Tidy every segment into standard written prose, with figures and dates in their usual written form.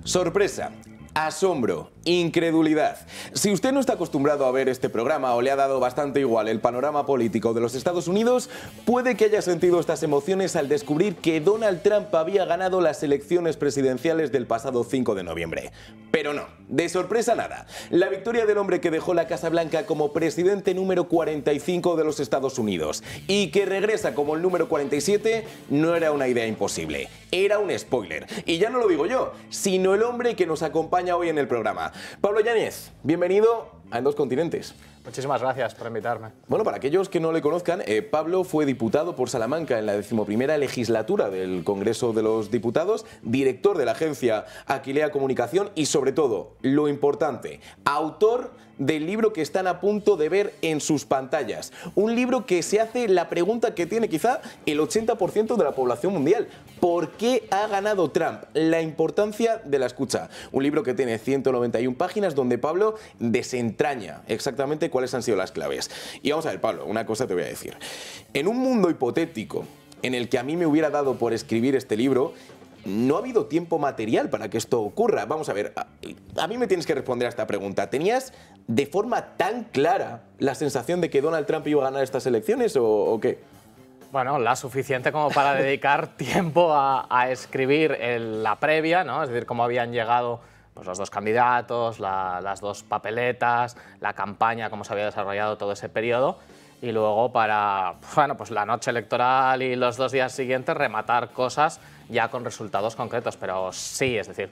Sorpresa, asombro, incredulidad. Si usted no está acostumbrado a ver este programa o le ha dado bastante igual el panorama político de los Estados Unidos, puede que haya sentido estas emociones al descubrir que Donald Trump había ganado las elecciones presidenciales del pasado 5 de noviembre. Pero no, de sorpresa nada. La victoria del hombre que dejó la Casa Blanca como presidente número 45 de los Estados Unidos y que regresa como el número 47 no era una idea imposible. Era un spoiler. Y ya no lo digo yo, sino el hombre que nos acompaña hoy en el programa. Pablo Yáñez, bienvenido a En Dos Continentes. Muchísimas gracias por invitarme. Bueno, para aquellos que no le conozcan, Pablo fue diputado por Salamanca en la 11ª legislatura del Congreso de los Diputados, director de la agencia Aquilea Comunicación y, sobre todo, lo importante, autor del libro que están a punto de ver en sus pantallas. Un libro que se hace la pregunta que tiene quizá el 80% de la población mundial. ¿Por qué ha ganado Trump? La importancia de la escucha. Un libro que tiene 191 páginas donde Pablo desentraña exactamente cuáles han sido las claves. Y vamos a ver, Pablo, una cosa te voy a decir. En un mundo hipotético en el que a mí me hubiera dado por escribir este libro, no ha habido tiempo material para que esto ocurra. Vamos a ver, a mí me tienes que responder a esta pregunta. ¿Tenías de forma tan clara la sensación de que Donald Trump iba a ganar estas elecciones o qué? Bueno, la suficiente como para dedicar tiempo a escribir la previa, ¿no? Es decir, cómo habían llegado pues, los dos candidatos, las dos papeletas, la campaña, cómo se había desarrollado todo ese periodo. Y luego para, bueno, pues la noche electoral y los 2 días siguientes rematar cosas ya con resultados concretos. Pero sí, es decir,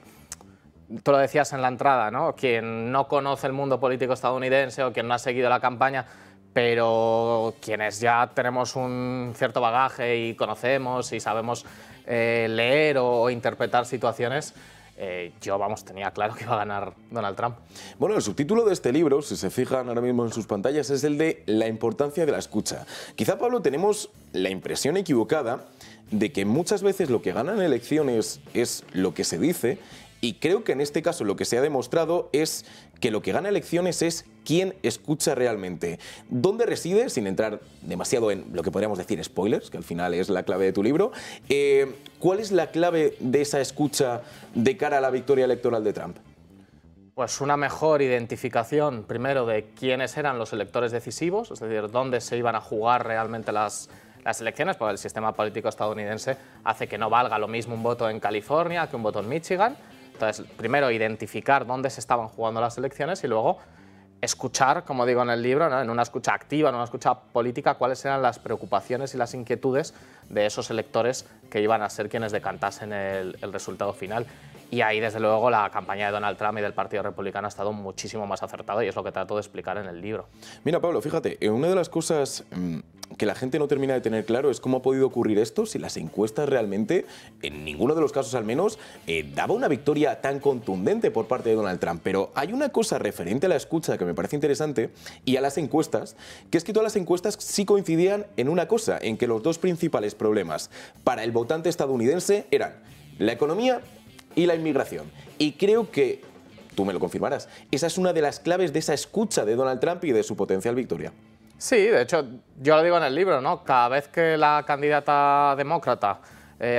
tú lo decías en la entrada, ¿no? Quien no conoce el mundo político estadounidense o quien no ha seguido la campaña, pero quienes ya tenemos un cierto bagaje y conocemos y sabemos leer o interpretar situaciones, yo, vamos, tenía claro que iba a ganar Donald Trump. Bueno, el subtítulo de este libro, si se fijan ahora mismo en sus pantallas, es el de La importancia de la escucha. Quizá, Pablo, tenemos la impresión equivocada de que muchas veces lo que ganan elecciones es lo que se dice, y creo que en este caso lo que se ha demostrado es que lo que gana elecciones es quién escucha realmente. ¿Dónde reside, sin entrar demasiado en lo que podríamos decir spoilers, que al final es la clave de tu libro, cuál es la clave de esa escucha de cara a la victoria electoral de Trump? Pues una mejor identificación, primero, de quiénes eran los electores decisivos, es decir, dónde se iban a jugar realmente las elecciones, porque el sistema político estadounidense hace que no valga lo mismo un voto en California que un voto en Michigan. Entonces, primero, identificar dónde se estaban jugando las elecciones y luego escuchar, como digo en el libro, ¿no? En una escucha activa, en una escucha política, cuáles eran las preocupaciones y las inquietudes de esos electores que iban a ser quienes decantasen el resultado final. Y ahí, desde luego, la campaña de Donald Trump y del Partido Republicano ha estado muchísimo más acertada y es lo que trato de explicar en el libro. Mira, Pablo, fíjate, una de las cosas que la gente no termina de tener claro es cómo ha podido ocurrir esto si las encuestas realmente, en ninguno de los casos al menos, daba una victoria tan contundente por parte de Donald Trump. Pero hay una cosa referente a la escucha que me parece interesante y a las encuestas, que es que todas las encuestas sí coincidían en una cosa, en que los dos principales problemas para el votante estadounidense eran la economía y la inmigración. Y creo que, tú me lo confirmarás, esa es una de las claves de esa escucha de Donald Trump y de su potencial victoria. Sí, de hecho, yo lo digo en el libro, ¿no? Cada vez que la candidata demócrata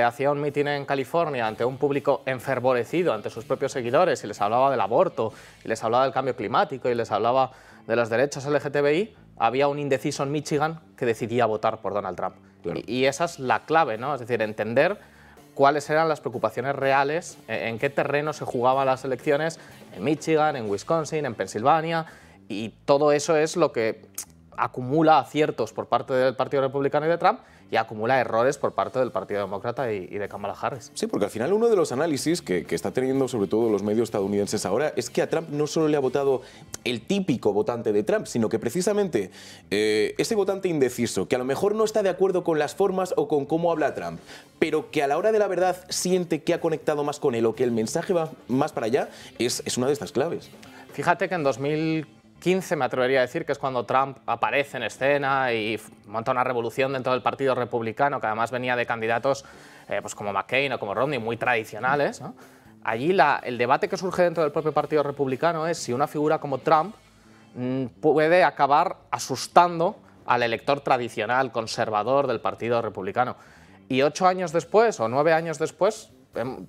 hacía un mitin en California ante un público enfervorecido, ante sus propios seguidores, y les hablaba del aborto, y les hablaba del cambio climático, y les hablaba de los derechos LGTBI, había un indeciso en Michigan que decidía votar por Donald Trump. Claro. Y esa es la clave, ¿no? Es decir, entender cuáles eran las preocupaciones reales, en qué terreno se jugaban las elecciones, en Michigan, en Wisconsin, en Pensilvania, y todo eso es lo que acumula aciertos por parte del Partido Republicano y de Trump y acumula errores por parte del Partido Demócrata y de Kamala Harris. Sí, porque al final uno de los análisis que está teniendo sobre todo los medios estadounidenses ahora es que a Trump no solo le ha votado el típico votante de Trump, sino que precisamente ese votante indeciso, que a lo mejor no está de acuerdo con las formas o con cómo habla Trump, pero que a la hora de la verdad siente que ha conectado más con él o que el mensaje va más para allá, es una de estas claves. Fíjate que en 2015 me atrevería a decir que es cuando Trump aparece en escena y monta una revolución dentro del Partido Republicano, que además venía de candidatos pues como McCain o como Romney, muy tradicionales, ¿no? Allí el debate que surge dentro del propio Partido Republicano es si una figura como Trump puede acabar asustando al elector tradicional, conservador del Partido Republicano. Y 8 años después, o 9 años después,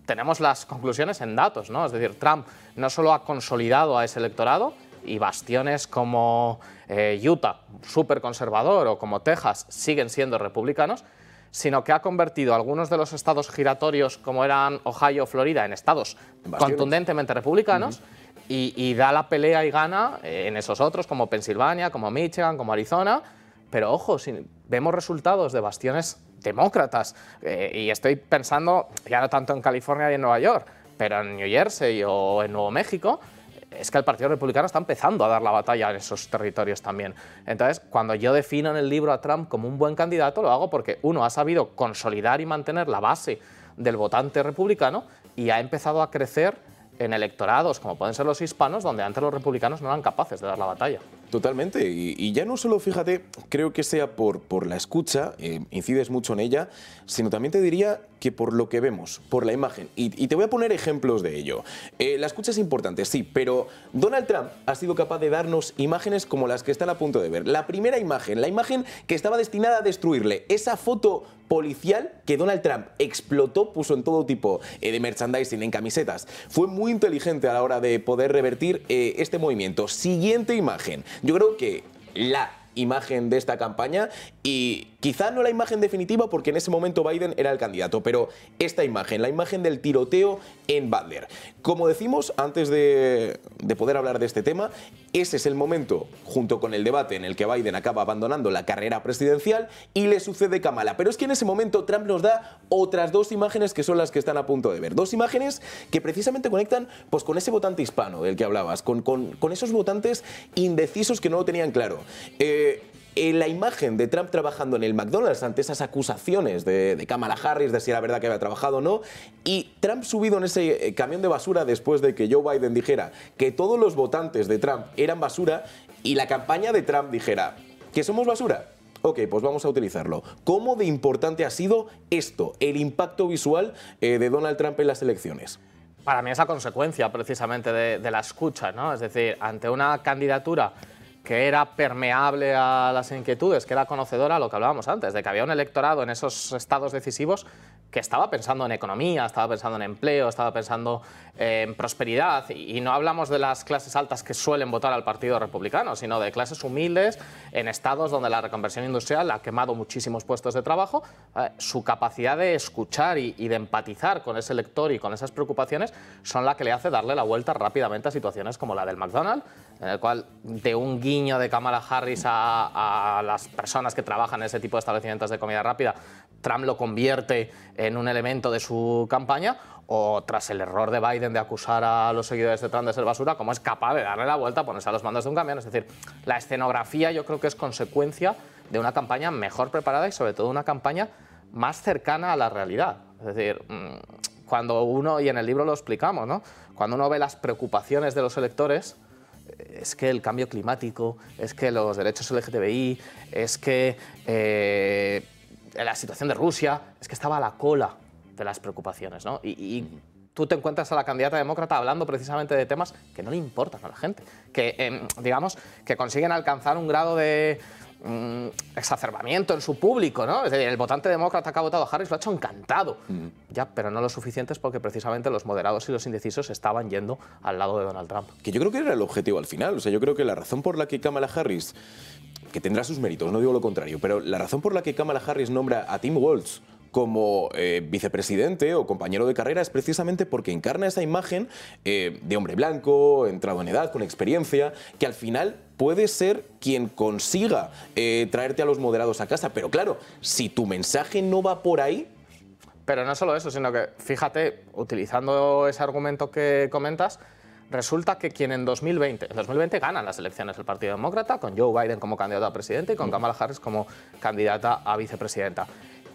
tenemos las conclusiones en datos, ¿no? Es decir, Trump no solo ha consolidado a ese electorado, y bastiones como Utah, súper conservador, o como Texas, siguen siendo republicanos, sino que ha convertido algunos de los estados giratorios, como eran Ohio o Florida, en estados contundentemente republicanos, y da la pelea y gana en esos otros, como Pensilvania, como Michigan, como Arizona. Pero ojo, si vemos resultados de bastiones demócratas, y estoy pensando ya no tanto en California y en Nueva York, pero en New Jersey o en Nuevo México, es que el Partido Republicano está empezando a dar la batalla en esos territorios también. Entonces, cuando yo defino en el libro a Trump como un buen candidato, lo hago porque, uno, ha sabido consolidar y mantener la base del votante republicano y ha empezado a crecer en electorados, como pueden ser los hispanos, donde antes los republicanos no eran capaces de dar la batalla. Totalmente, y ya no solo, fíjate, creo que sea por la escucha, incides mucho en ella, sino también te diría que por lo que vemos, por la imagen. Y te voy a poner ejemplos de ello. La escucha es importante, sí, pero Donald Trump ha sido capaz de darnos imágenes como las que están a punto de ver. La primera imagen, la imagen que estaba destinada a destruirle, esa foto policial que Donald Trump explotó, puso en todo tipo de merchandising, en camisetas. Fue muy inteligente a la hora de poder revertir este movimiento. Siguiente imagen. Yo creo que la imagen de esta campaña, y quizá no la imagen definitiva porque en ese momento Biden era el candidato, pero esta imagen, la imagen del tiroteo en Butler. Como decimos antes de poder hablar de este tema, ese es el momento, junto con el debate en el que Biden acaba abandonando la carrera presidencial y le sucede Kamala. Pero es que en ese momento Trump nos da otras dos imágenes que son las que están a punto de ver. Dos imágenes que precisamente conectan pues, con ese votante hispano del que hablabas, con esos votantes indecisos que no lo tenían claro. La imagen de Trump trabajando en el McDonald's ante esas acusaciones de Kamala Harris de si era verdad que había trabajado o no, y Trump subido en ese camión de basura después de que Joe Biden dijera que todos los votantes de Trump eran basura y la campaña de Trump dijera que somos basura. Ok, pues vamos a utilizarlo. ¿Cómo de importante ha sido esto, el impacto visual de Donald Trump en las elecciones? Para mí es la consecuencia precisamente de la escucha, ¿no? Es decir, ante una candidatura que era permeable a las inquietudes, que era conocedora, lo que hablábamos antes, de que había un electorado en esos estados decisivos que estaba pensando en economía, estaba pensando en empleo, estaba pensando en prosperidad, y no hablamos de las clases altas que suelen votar al Partido Republicano, sino de clases humildes en estados donde la reconversión industrial ha quemado muchísimos puestos de trabajo. Su capacidad de escuchar y de empatizar con ese elector y con esas preocupaciones son la que le hace darle la vuelta rápidamente a situaciones como la del McDonald's, en el cual de un guiño de Kamala Harris a las personas que trabajan en ese tipo de establecimientos de comida rápida, Trump lo convierte en un elemento de su campaña, o tras el error de Biden de acusar a los seguidores de Trump de ser basura, como es capaz de darle la vuelta, ponerse a los mandos de un camión. Es decir, la escenografía yo creo que es consecuencia de una campaña mejor preparada y sobre todo una campaña más cercana a la realidad. Es decir, cuando uno, y en el libro lo explicamos, ¿no? Cuando uno ve las preocupaciones de los electores, es que el cambio climático, es que los derechos LGTBI, es que la situación de Rusia, es que estaba a la cola de las preocupaciones, ¿no? Y tú te encuentras a la candidata demócrata hablando precisamente de temas que no le importan a la gente, que, digamos, que consiguen alcanzar un grado de exacerbamiento en su público, ¿no? Es decir, el votante demócrata que ha votado a Harris lo ha hecho encantado. Ya, pero no lo suficiente es porque precisamente los moderados y los indecisos estaban yendo al lado de Donald Trump. Que yo creo que era el objetivo al final. O sea, yo creo que la razón por la que Kamala Harris, que tendrá sus méritos, no digo lo contrario, pero la razón por la que Kamala Harris nombra a Tim Walz como vicepresidente o compañero de carrera es precisamente porque encarna esa imagen de hombre blanco, entrado en edad, con experiencia, que al final puede ser quien consiga traerte a los moderados a casa. Pero claro, si tu mensaje no va por ahí... Pero no solo eso, sino que, fíjate, utilizando ese argumento que comentas, resulta que quien en 2020 ganan las elecciones el Partido Demócrata, con Joe Biden como candidato a presidente y con Kamala Harris como candidata a vicepresidenta.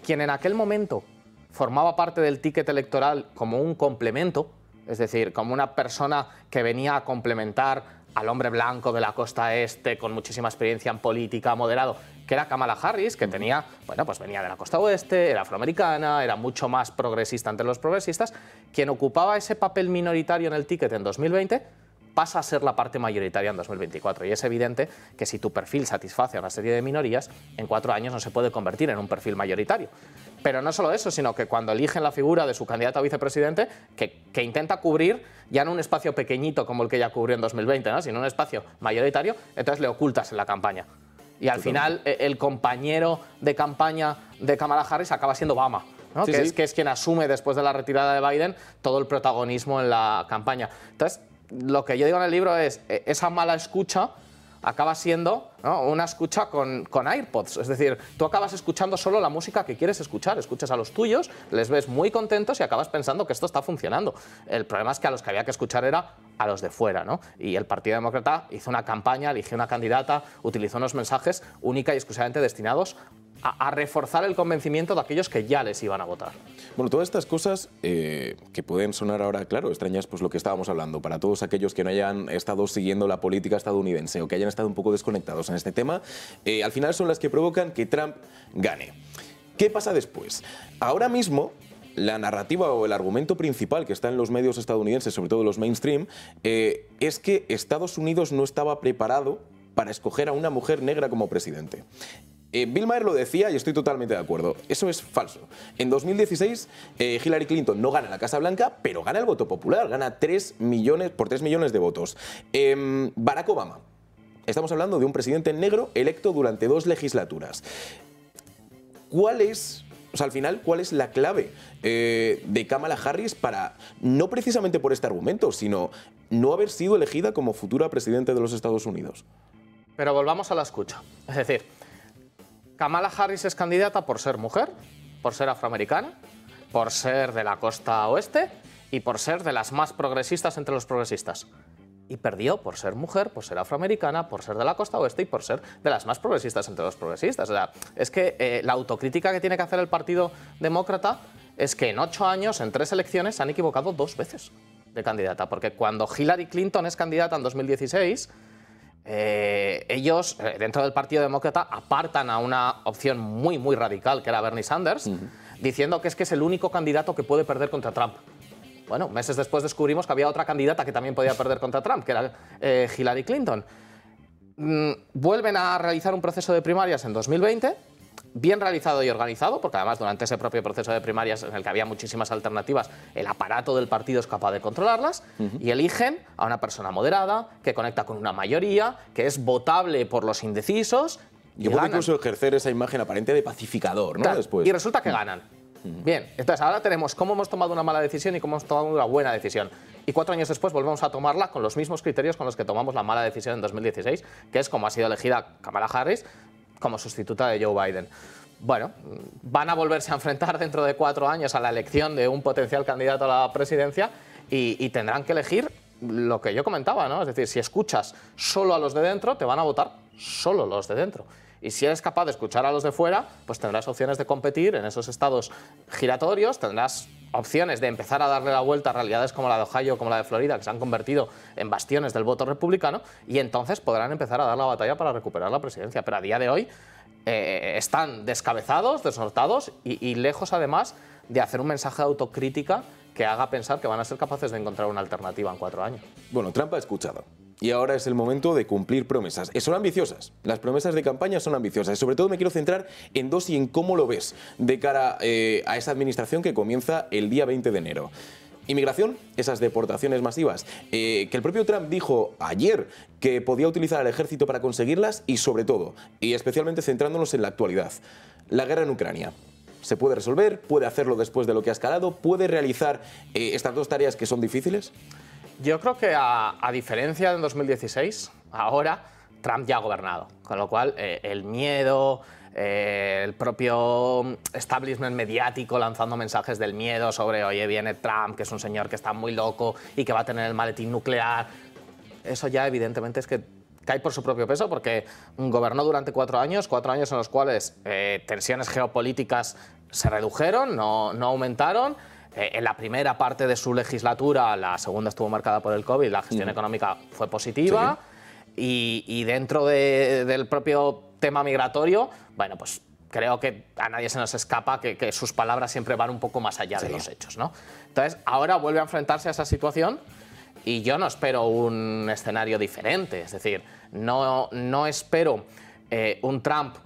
Quien en aquel momento formaba parte del ticket electoral como un complemento, es decir, como una persona que venía a complementar al hombre blanco de la costa este con muchísima experiencia en política, moderado, que era Kamala Harris, que tenía, bueno, pues venía de la costa oeste, era afroamericana, era mucho más progresista entre los progresistas. Quien ocupaba ese papel minoritario en el ticket en 2020 pasa a ser la parte mayoritaria en 2024. Y es evidente que si tu perfil satisface a una serie de minorías, en 4 años no se puede convertir en un perfil mayoritario. Pero no solo eso, sino que cuando eligen la figura de su candidato a vicepresidente, que intenta cubrir ya no un espacio pequeñito como el que ya cubrió en 2020, ¿no?, sino un espacio mayoritario, entonces le ocultas en la campaña. Y al final el compañero de campaña de Kamala Harris acaba siendo Obama, ¿no? Que es quien asume después de la retirada de Biden todo el protagonismo en la campaña. Entonces, lo que yo digo en el libro es, esa mala escucha acaba siendo, ¿no?, una escucha con AirPods. Es decir, tú acabas escuchando solo la música que quieres escuchar. Escuchas a los tuyos, les ves muy contentos y acabas pensando que esto está funcionando. El problema es que a los que había que escuchar era a los de fuera, ¿no? Y el Partido Demócrata hizo una campaña, eligió una candidata, utilizó unos mensajes única y exclusivamente destinados a reforzar el convencimiento de aquellos que ya les iban a votar. Bueno, todas estas cosas que pueden sonar ahora, claro, extrañas, pues lo que estábamos hablando, para todos aquellos que no hayan estado siguiendo la política estadounidense o que hayan estado un poco desconectados en este tema, al final son las que provocan que Trump gane. ¿Qué pasa después? Ahora mismo, la narrativa o el argumento principal que está en los medios estadounidenses, sobre todo los mainstream, es que Estados Unidos no estaba preparado para escoger a una mujer negra como presidente. Bill Maher lo decía y estoy totalmente de acuerdo. Eso es falso. En 2016, Hillary Clinton no gana la Casa Blanca, pero gana el voto popular, gana 3 millones de votos. Barack Obama. Estamos hablando de un presidente negro electo durante 2 legislaturas. ¿Cuál es, al final, cuál es la clave de Kamala Harris para, no precisamente por este argumento, sino no haber sido elegida como futura presidenta de los Estados Unidos? Pero volvamos a la escucha. Es decir, Kamala Harris es candidata por ser mujer, por ser afroamericana, por ser de la costa oeste y por ser de las más progresistas entre los progresistas. Y perdió por ser mujer, por ser afroamericana, por ser de la costa oeste y por ser de las más progresistas entre los progresistas. O sea, es que la autocrítica que tiene que hacer el Partido Demócrata es que en 8 años, en 3 elecciones, se han equivocado 2 veces de candidata. Porque cuando Hillary Clinton es candidata en 2016... ellos, dentro del Partido Demócrata, apartan a una opción muy, muy radical, que era Bernie Sanders, diciendo que es el único candidato que puede perder contra Trump. Bueno, meses después descubrimos que había otra candidata que también podía perder contra Trump, que era Hillary Clinton. Vuelven a realizar un proceso de primarias en 2020, bien realizado y organizado, porque además durante ese propio proceso de primarias en el que había muchísimas alternativas, el aparato del partido es capaz de controlarlas, y eligen a una persona moderada, que conecta con una mayoría, que es votable por los indecisos. Y puede incluso ejercer esa imagen aparente de pacificador, ¿no? Claro, después. y resulta que ganan. Bien, entonces ahora tenemos cómo hemos tomado una mala decisión y cómo hemos tomado una buena decisión. Y 4 años después volvemos a tomarla con los mismos criterios con los que tomamos la mala decisión en 2016, que es como ha sido elegida Kamala Harris como sustituta de Joe Biden. Bueno, van a volverse a enfrentar dentro de 4 años a la elección de un potencial candidato a la presidencia y tendrán que elegir lo que yo comentaba, ¿no? Es decir, si escuchas solo a los de dentro, te van a votar solo los de dentro. Y si eres capaz de escuchar a los de fuera, pues tendrás opciones de competir en esos estados giratorios, tendrás opciones de empezar a darle la vuelta a realidades como la de Ohio, como la de Florida, que se han convertido en bastiones del voto republicano, y entonces podrán empezar a dar la batalla para recuperar la presidencia. Pero a día de hoy están descabezados, desnortados y lejos además de hacer un mensaje de autocrítica que haga pensar que van a ser capaces de encontrar una alternativa en 4 años. Bueno, Trump ha escuchado. Y ahora es el momento de cumplir promesas. Son ambiciosas. Las promesas de campaña son ambiciosas. Y sobre todo me quiero centrar en 2 y en cómo lo ves de cara a esa administración que comienza el día 20 de enero. Inmigración, esas deportaciones masivas, que el propio Trump dijo ayer que podía utilizar al ejército para conseguirlas y sobre todo, y especialmente centrándonos en la actualidad, la guerra en Ucrania. ¿Se puede resolver? ¿Puede hacerlo después de lo que ha escalado? ¿Puede realizar estas 2 tareas que son difíciles? Yo creo que a diferencia de 2016, ahora Trump ya ha gobernado, con lo cual el miedo, el propio establishment mediático lanzando mensajes del miedo sobre oye, viene Trump, que es un señor que está muy loco y que va a tener el maletín nuclear, eso ya evidentemente es que cae por su propio peso porque gobernó durante 4 años en los cuales tensiones geopolíticas se redujeron, no aumentaron. En la primera parte de su legislatura, la segunda estuvo marcada por el COVID, la gestión económica fue positiva, sí. y dentro del propio tema migratorio, bueno, pues creo que a nadie se nos escapa que sus palabras siempre van un poco más allá de los hechos, ¿no? Entonces, ahora vuelve a enfrentarse a esa situación y yo no espero un escenario diferente. Es decir, no espero un Trump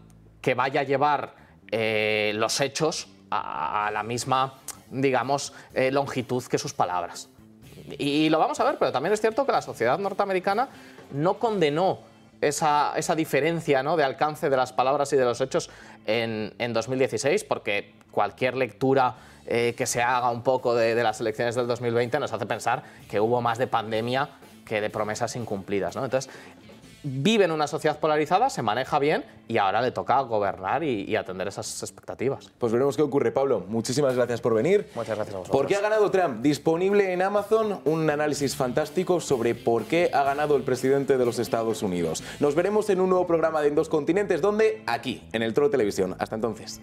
que vaya a llevar los hechos a la misma, digamos, longitud que sus palabras. Y lo vamos a ver, pero también es cierto que la sociedad norteamericana no condenó esa diferencia, ¿no?, de alcance de las palabras y de los hechos en 2016, porque cualquier lectura que se haga un poco de las elecciones del 2020 nos hace pensar que hubo más de pandemia que de promesas incumplidas, ¿no? Entonces, vive en una sociedad polarizada, se maneja bien y ahora le toca gobernar y atender esas expectativas. Pues veremos qué ocurre, Pablo. Muchísimas gracias por venir. Muchas gracias a vosotros. ¿Por qué ha ganado Trump? Disponible en Amazon un análisis fantástico sobre por qué ha ganado el presidente de los Estados Unidos. Nos veremos en un nuevo programa de En Dos Continentes, donde aquí, en el Troll Televisión. Hasta entonces.